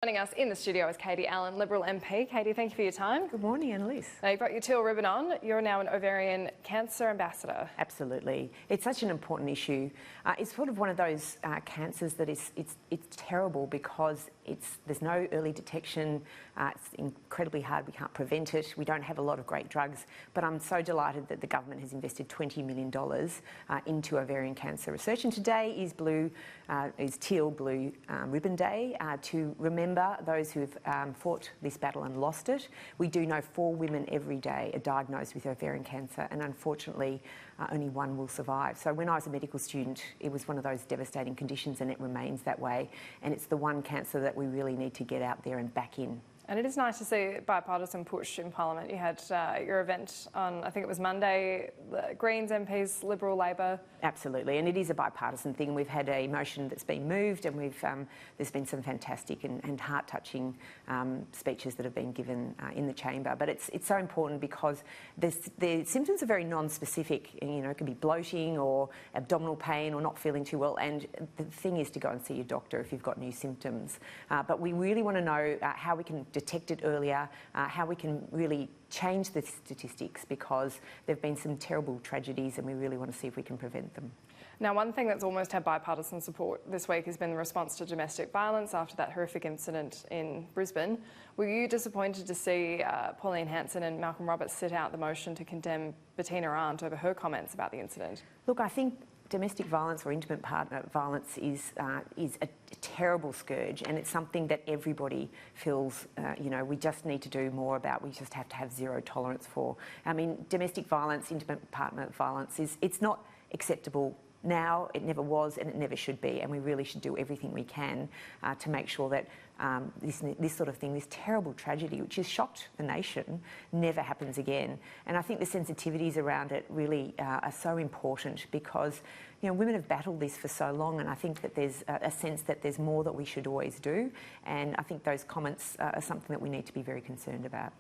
Joining us in the studio is Katie Allen, Liberal MP. Katie, thank you for your time. Good morning, Annalise. Now, you've got your Teal Ribbon on. You're now an ovarian cancer ambassador. Absolutely. It's such an important issue. It's sort of one of those cancers that it's terrible because there's no early detection. It's incredibly hard. We can't prevent it. We don't have a lot of great drugs. But I'm so delighted that the government has invested $20 million into ovarian cancer research. And today is Teal Blue Ribbon Day to remember those who have fought this battle and lost it. We do know 4 women every day are diagnosed with ovarian cancer, and unfortunately only 1 will survive. So when I was a medical student, it was one of those devastating conditions, and it remains that way. And it's the one cancer that we really need to get out there and back in. And it is nice to see bipartisan push in Parliament. You had your event on, I think it was Monday, the Greens MPs, Liberal, Labor. Absolutely, and it is a bipartisan thing. We've had a motion that's been moved, and there's been some fantastic and heart-touching speeches that have been given in the chamber. But it's so important because the symptoms are very non-specific. You know, it can be bloating or abdominal pain or not feeling too well. And the thing is to go and see your doctor if you've got new symptoms. But we really want to know how we can detect it earlier, how we can really change the statistics, because there have been some terrible tragedies and we really want to see if we can prevent them. Now, one thing that's almost had bipartisan support this week has been the response to domestic violence after that horrific incident in Brisbane. Were you disappointed to see Pauline Hanson and Malcolm Roberts set out the motion to condemn Bettina Arndt over her comments about the incident? Look, I think domestic violence or intimate partner violence is a terrible scourge, and it's something that everybody feels, we just need to do more about. We just have to have zero tolerance for. I mean, domestic violence, intimate partner violence, it's not acceptable now. It never was, and it never should be, and we really should do everything we can to make sure that this sort of thing, this terrible tragedy, which has shocked the nation, never happens again. And I think the sensitivities around it really are so important because, women have battled this for so long, and I think that there's a sense that there's more that we should always do, and I think those comments are something that we need to be very concerned about.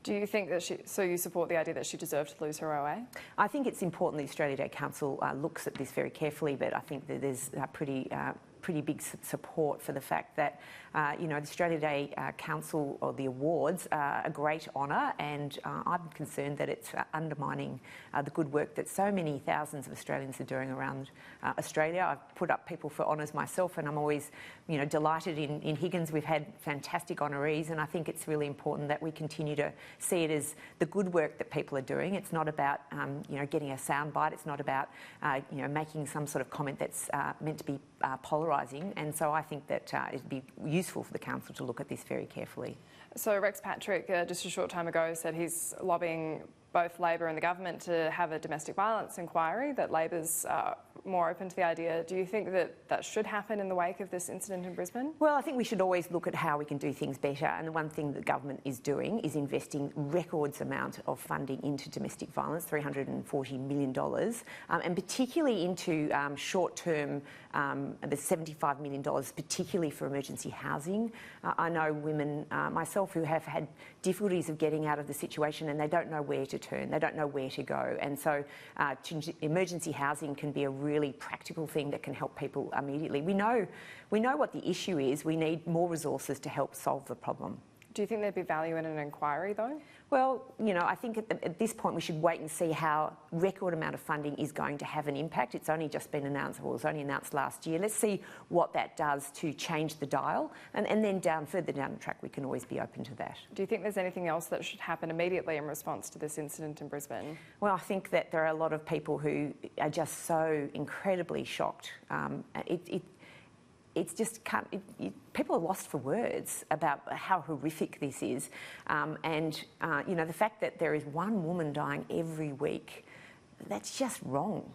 Do you think that so you support the idea that she deserved to lose her OA? I think it's important the Australia Day Council looks at this very carefully, but I think that there's pretty big support for the fact that, the Australia Day Council or the awards are a great honour, and I'm concerned that it's undermining the good work that so many thousands of Australians are doing around Australia. I've put up people for honours myself, and I'm always, delighted. In Higgins we've had fantastic honorees, and I think it's really important that we continue to see it as the good work that people are doing. It's not about, getting a soundbite. It's not about, making some sort of comment that's meant to be polarising, and so I think that it'd be useful for the council to look at this very carefully. So Rex Patrick, just a short time ago, said he's lobbying both Labor and the government to have a domestic violence inquiry, that Labor's more open to the idea. Do you think that should happen in the wake of this incident in Brisbane? Well, I think we should always look at how we can do things better, and the one thing the government is doing is investing records amount of funding into domestic violence, $340 million, and particularly into short-term, the $75 million, particularly for emergency housing. I know women, myself, who have had difficulties of getting out of the situation, and they don't know where to turn, they don't know where to go, and so emergency housing can be a really practical thing that can help people immediately. We know what the issue is. We need more resources to help solve the problem. Do you think there'd be value in an inquiry, though? Well, I think at this point we should wait and see how record amount of funding is going to have an impact. It's only just been announced, well, it was only announced last year. Let's see what that does to change the dial, and then further down the track we can always be open to that. Do you think there's anything else that should happen immediately in response to this incident in Brisbane? Well, I think that there are a lot of people who are just so incredibly shocked. People are lost for words about how horrific this is, the fact that there is one woman dying every week, that's just wrong.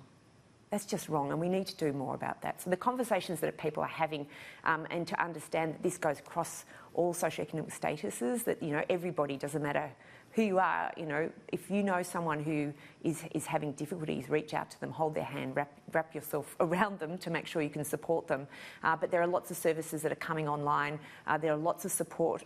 That's just wrong, and we need to do more about that. So the conversations that people are having, and to understand that this goes across all socioeconomic statuses, that everybody, doesn't matter who you are, if you know someone who is having difficulties, reach out to them, hold their hand, wrap yourself around them to make sure you can support them. But there are lots of services that are coming online. There are lots of support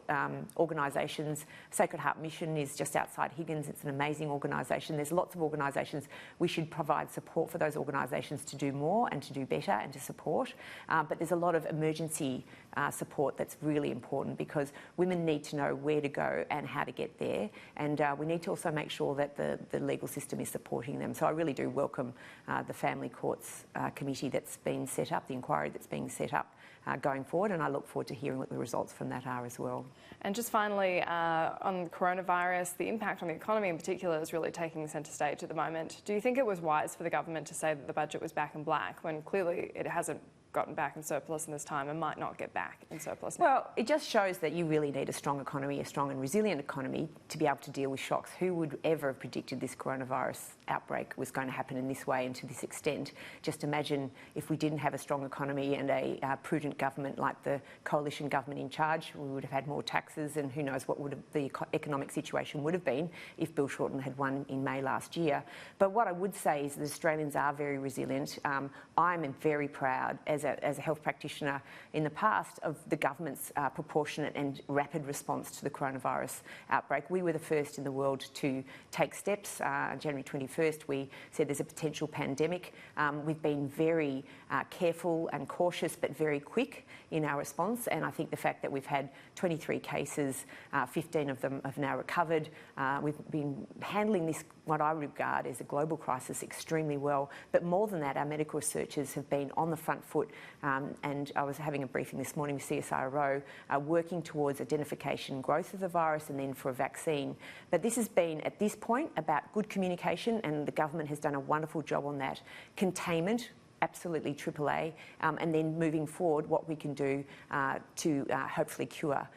organisations. Sacred Heart Mission is just outside Higgins. It's an amazing organisation. There's lots of organisations. We should provide support for those organisations to do more and to do better and to support. But there's a lot of emergency support that's really important, because women need to know where to go and how to get there. And we need to also make sure that the legal system is supporting them. So I really do welcome the Family Courts Committee that's been set up, the inquiry that's being set up going forward, and I look forward to hearing what the results from that are as well. And just finally, on coronavirus, the impact on the economy in particular is really taking centre stage at the moment. Do you think it was wise for the government to say that the budget was back in black when clearly it hasn't gotten back in surplus in this time and might not get back in surplus now? Well, it just shows that you really need a strong economy, a strong and resilient economy to be able to deal with shocks. Who would ever have predicted this coronavirus outbreak was going to happen in this way and to this extent? Just imagine if we didn't have a strong economy and a prudent government like the coalition government in charge. We would have had more taxes, and who knows what the economic situation would have been if Bill Shorten had won in May last year. But what I would say is that Australians are very resilient. I'm very proud as a health practitioner in the past of the government's proportionate and rapid response to the coronavirus outbreak. We were the first in the world to take steps. January 21st, we said there's a potential pandemic. We've been very careful and cautious, but very quick in our response. And I think the fact that we've had 23 cases, 15 of them have now recovered. We've been handling this, what I regard as a global crisis, extremely well. But more than that, our medical researchers have been on the front foot. And I was having a briefing this morning with CSIRO, working towards identification and growth of the virus and then for a vaccine. But this has been, at this point, about good communication, and the government has done a wonderful job on that. Containment, absolutely AAA, and then moving forward, what we can do to hopefully cure.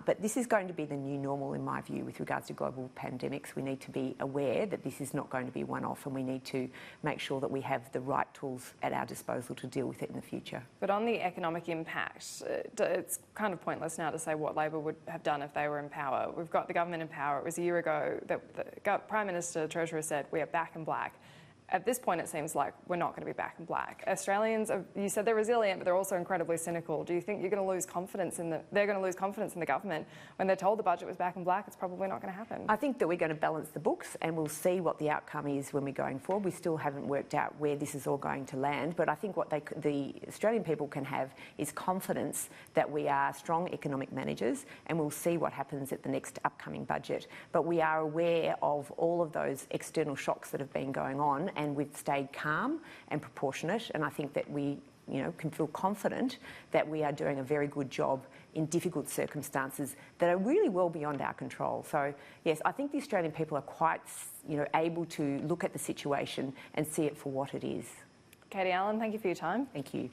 But this is going to be the new normal, in my view, with regards to global pandemics. We need to be aware that this is not going to be one-off, and we need to make sure that we have the right tools at our disposal to deal with it in the future. But on the economic impact, it's kind of pointless now to say what Labor would have done if they were in power. We've got the government in power. It was a year ago that the Prime Minister, Treasurer said, we are back in black. At this point, it seems like we're not going to be back in black. Australians, you said they're resilient, but they're also incredibly cynical. Do you think you're going to lose confidence they're going to lose confidence in the government when they're told the budget was back in black? It's probably not going to happen. I think that we're going to balance the books, and we'll see what the outcome is when we're going forward. We still haven't worked out where this is all going to land, but I think what the Australian people can have is confidence that we are strong economic managers, and we'll see what happens at the next upcoming budget. But we are aware of all of those external shocks that have been going on, and we've stayed calm and proportionate, and I think that we can feel confident that we are doing a very good job in difficult circumstances that are really well beyond our control. So yes, I think the Australian people are quite able to look at the situation and see it for what it is. Katie Allen, thank you for your time. Thank you.